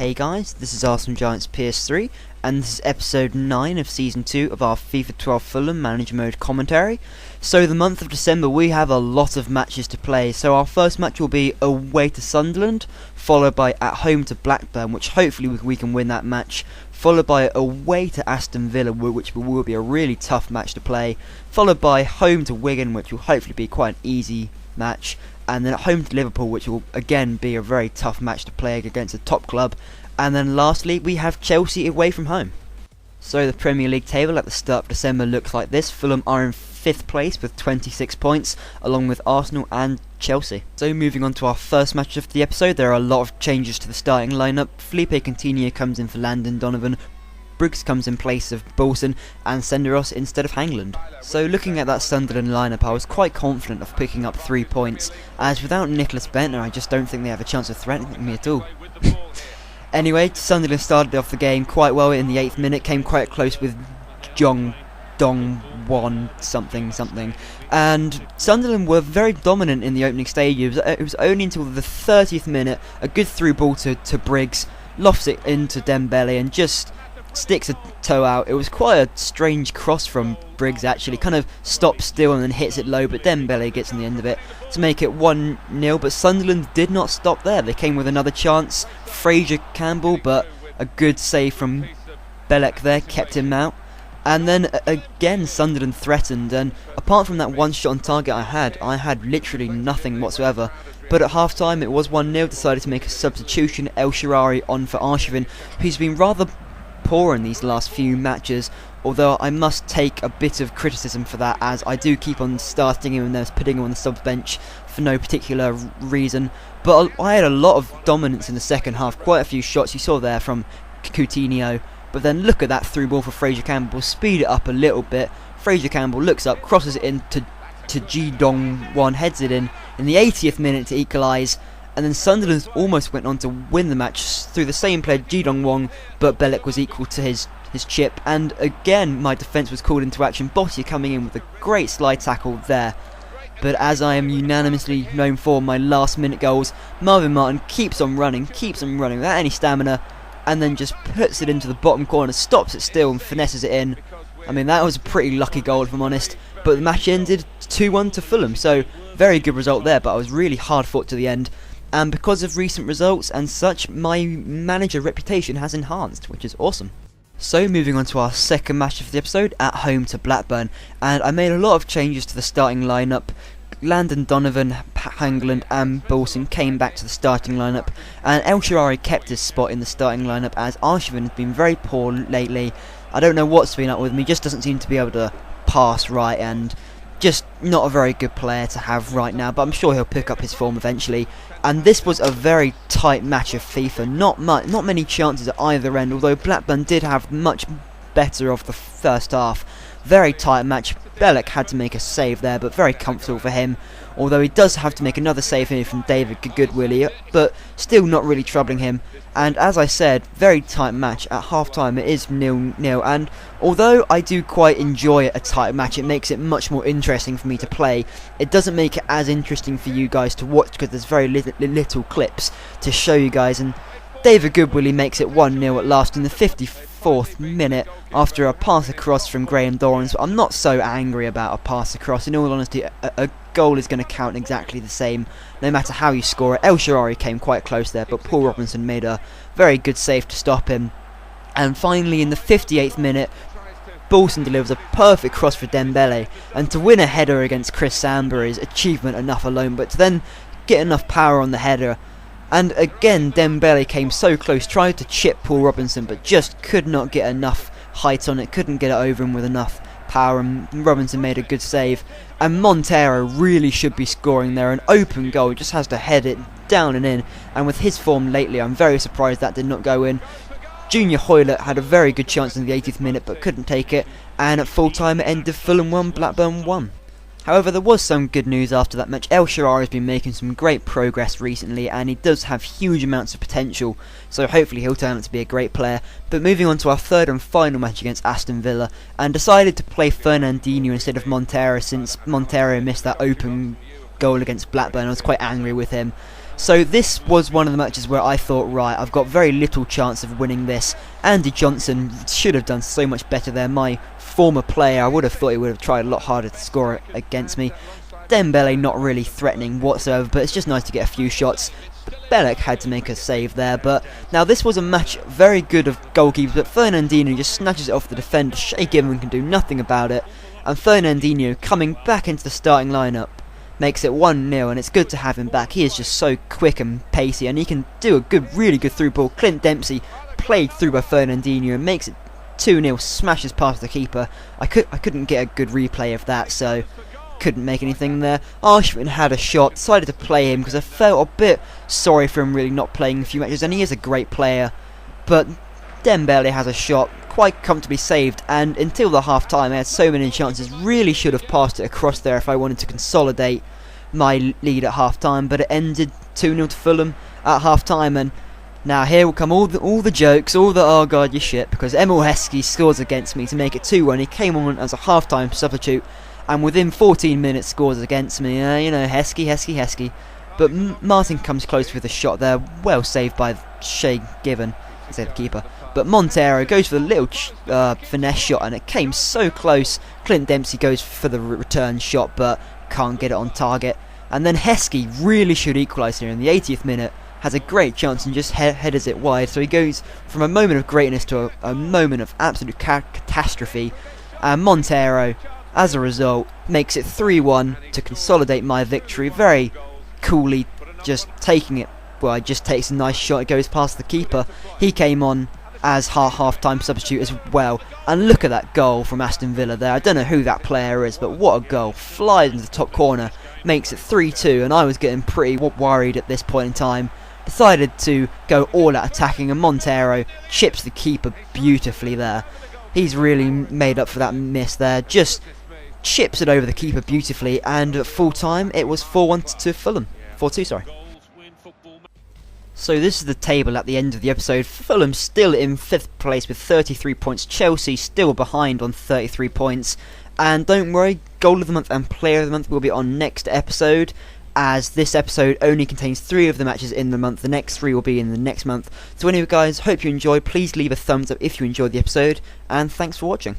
Hey guys, this is Arsenal Giants PS3, and this is episode 9 of season 2 of our FIFA 12 Fulham Manager mode commentary. So the month of December we have a lot of matches to play, so our first match will be away to Sunderland, followed by at home to Blackburn, which hopefully we can win that match, followed by away to Aston Villa, which will be a really tough match to play, followed by home to Wigan, which will hopefully be quite an easy match, and then at home to Liverpool, which will again be a very tough match to play against a top club, and then lastly we have Chelsea away from home. So the Premier League table at the start of December looks like this. Fulham are in 5th place with 26 points, along with Arsenal and Chelsea. So moving on to our first match of the episode, there are a lot of changes to the starting lineup. Felipe Coutinho comes in for Landon Donovan, Briggs comes in place of Bolton, and Senderos instead of Hangland. So looking at that Sunderland lineup, I was quite confident of picking up 3 points, as without Nicholas Bentner I just don't think they have a chance of threatening me at all. Anyway, Sunderland started off the game quite well in the 8th minute, came quite close with Jong Dong Won something, and Sunderland were very dominant in the opening stages. It was only until the 30th minute, a good through ball to Briggs, lofts it into Dembele and just sticks a toe out. It was quite a strange cross from Briggs actually, kind of stops still and then hits it low, but Dembele gets on the end of it to make it 1-0, but Sunderland did not stop there. They came with another chance, Fraser Campbell, but a good save from Belek there kept him out. And then again Sunderland threatened, and apart from that one shot on target I had literally nothing whatsoever. But at half time it was 1-0, decided to make a substitution, El Shaarawy on for Arshavin, who's been rather poor in these last few matches, although I must take a bit of criticism for that, as I do keep on starting him and then putting him on the sub bench for no particular reason. But I had a lot of dominance in the second half, quite a few shots you saw there from Coutinho, but then look at that through ball for Fraser Campbell, speed it up a little bit. Fraser Campbell looks up, crosses it in to Ji Dong-won, heads it in the 80th minute to equalise. And then Sunderland almost went on to win the match through the same player, Ji Dong-won, but Belek was equal to his chip. And again, my defence was called into action. Botti coming in with a great slide tackle there. But as I am unanimously known for my last minute goals, Marvin Martin keeps on running without any stamina, and then just puts it into the bottom corner, stops it still and finesses it in. I mean, that was a pretty lucky goal if I'm honest. But the match ended 2-1 to Fulham, so very good result there, but I was really hard fought to the end. And because of recent results and such, my manager reputation has enhanced, which is awesome. So moving on to our second match of the episode, at home to Blackburn, and I made a lot of changes to the starting lineup. Landon Donovan, Hangland and Bolton came back to the starting lineup, and El Shaarawy kept his spot in the starting lineup, as Arshavin has been very poor lately. I don't know what's been up with him, he just doesn't seem to be able to pass right, and just not a very good player to have right now, but I'm sure he'll pick up his form eventually. And this was a very tight match of FIFA, not many chances at either end, although Blackburn did have much better of the first half. Very tight match. Belek had to make a save there, but very comfortable for him, although he does have to make another save here from David Goodwillie, but still not really troubling him. And as I said, very tight match. At half time it is 0-0, and although I do quite enjoy a tight match, it makes it much more interesting for me to play. It doesn't make it as interesting for you guys to watch because there's very little clips to show you guys. And David Goodwillie makes it 1-0 at last in the 54th minute after a pass across from Graham Dorrans. But I'm not so angry about a pass across. In all honesty, a goal is going to count exactly the same no matter how you score it. El Shaarawy came quite close there, but Paul Robinson made a very good save to stop him. And finally in the 58th minute, Bolton delivers a perfect cross for Dembele, and to win a header against Chris Samba is achievement enough alone, but to then get enough power on the header. And again Dembele came so close, tried to chip Paul Robinson but just could not get enough height on it, couldn't get it over him with enough power, and Robinson made a good save. And Montero really should be scoring there, an open goal, just has to head it down and in, and with his form lately I'm very surprised that did not go in. Junior Hoylett had a very good chance in the 80th minute but couldn't take it, and at full time it ended Fulham 1, Blackburn 1. However, there was some good news after that match. El Shaarawy has been making some great progress recently, and he does have huge amounts of potential, so hopefully he'll turn out to be a great player. But moving on to our third and final match against Aston Villa, and decided to play Fernandinho instead of Montero, since Montero missed that open goal against Blackburn. I was quite angry with him. So this was one of the matches where I thought, right, I've got very little chance of winning this. Andy Johnson should have done so much better there. My former player, I would have thought he would have tried a lot harder to score against me. Dembele not really threatening whatsoever, but it's just nice to get a few shots. Belek had to make a save there, but now this was a match very good of goalkeepers, but Fernandinho just snatches it off the defender. Shea Given can do nothing about it, and Fernandinho coming back into the starting lineup makes it 1-0, and it's good to have him back. He is just so quick and pacey, and he can do a really good through ball. Clint Dempsey played through by Fernandinho and makes it 2-0, smashes past the keeper. I couldn't get a good replay of that, so couldn't make anything there. Arshvin had a shot, decided to play him because I felt a bit sorry for him really not playing a few matches, and he is a great player, but Dembele has a shot, quite comfortably saved, and until the half time I had so many chances, really should have passed it across there if I wanted to consolidate my lead at half time, but it ended 2-0 to Fulham at half time. And now here will come all the jokes, all the oh god you shit, because Emil Heskey scores against me to make it 2-1. He came on as a half time substitute, and within 14 minutes scores against me. You know, Heskey. But Martin comes close with a shot there, well saved by Shea Given, instead of keeper. But Montero goes for the little finesse shot, and it came so close. Clint Dempsey goes for the return shot, but can't get it on target. And then Heskey really should equalise here in the 80th minute. Has a great chance and just headers it wide. So he goes from a moment of greatness to a moment of absolute catastrophe. And Montero, as a result, makes it 3-1 to consolidate my victory. Very coolly just taking it. Well, he just takes a nice shot. It goes past the keeper. He came on as half-time substitute as well. And look at that goal from Aston Villa there. I don't know who that player is, but what a goal. Flies into the top corner, makes it 3-2, and I was getting pretty worried at this point in time. Decided to go all out attacking, and Montero chips the keeper beautifully there. He's really made up for that miss there. Just chips it over the keeper beautifully, and at full time it was 4-1 to Fulham. 4-2, sorry. So this is the table at the end of the episode. Fulham still in 5th place with 33 points. Chelsea still behind on 33 points. And don't worry, Goal of the Month and Player of the Month will be on next episode, as this episode only contains 3 of the matches in the month. The next 3 will be in the next month. So anyway guys, hope you enjoyed. Please leave a thumbs up if you enjoyed the episode, and thanks for watching.